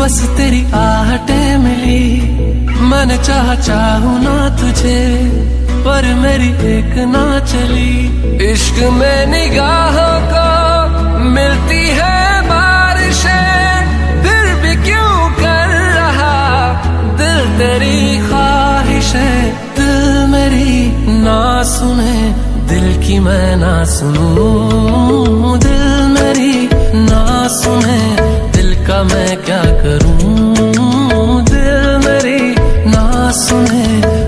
बस तेरी आहटें मिली। मैंने चाहूं ना तुझे, पर मेरी एक ना चली। इश्क में निगाहों को मिलती है बारिशें, फिर भी क्यों कर रहा दिल तेरी ख्वाहिशें। दिल मेरी ना सुने, दिल की मैं ना सुनूं। दिल मेरी ना सुने, दिल का मैं क्या करूं। दिल मेरी ना सुने,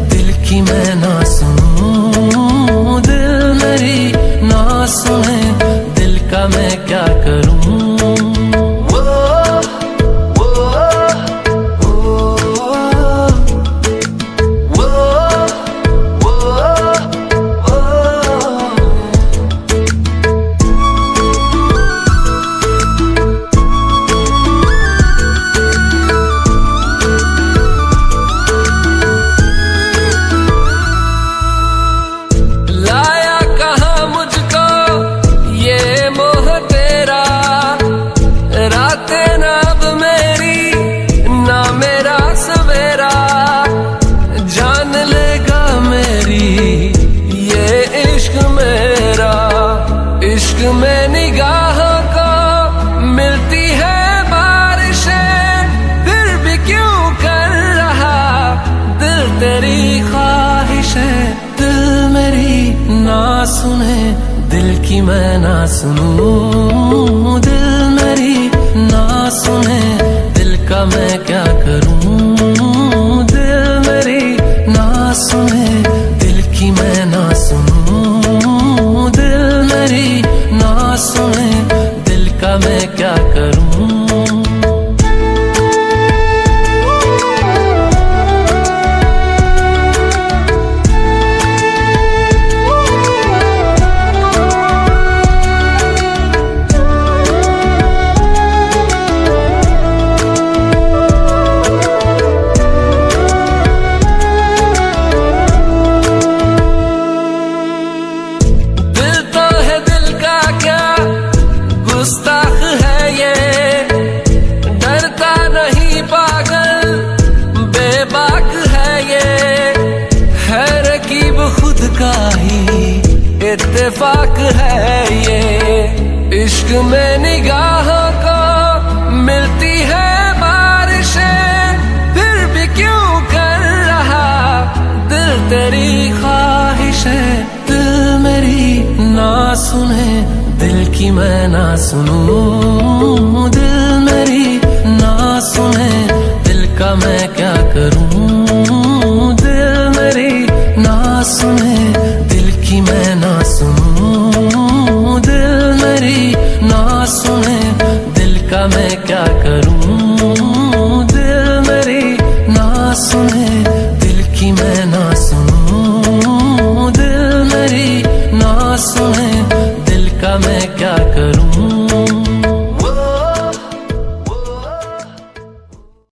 दिल की मैं ना सुनूं। दिल मेरी ना सुने, दिल का मैं क्या करूं। इश्क में निगाहों को मिलती है बारिशें, फिर भी क्यों कर रहा दिल तेरी ख्वाहिशें। दिल मेरी ना सुने, दिल की मैं ना सुनूं। दिल मेरी ना सुने, दिल का मैं क्या करूं। दिल मेरी ना सुने, दिल की मैं ना सुनूं। दिल मेरी ना सुने, दिल का मैं क्या करूं। गुस्ताख है ये, डरता नहीं पागल बेबाक है ये। है रकीब खुद का ही इत्तेफाक है ये। इश्क में निगाहों को मिलती है बारिशें, फिर भी क्यों कर रहा दिल तेरी ख्वाहिशें। दिल मेरी ना सुने, दिल की मैं ना सुनूं। दिल मेरी ना सुने, दिल का मैं क्या करूं। दिल मेरी ना सुने, दिल की मैं ना सुनूं। दिल मेरी ना सुने, दिल का मैं क्या करूं। दिल मेरी ना सुने, दिल की मैं ना सुनूं। दिल मेरी ना सुने, दिल का मैं क्या करूं।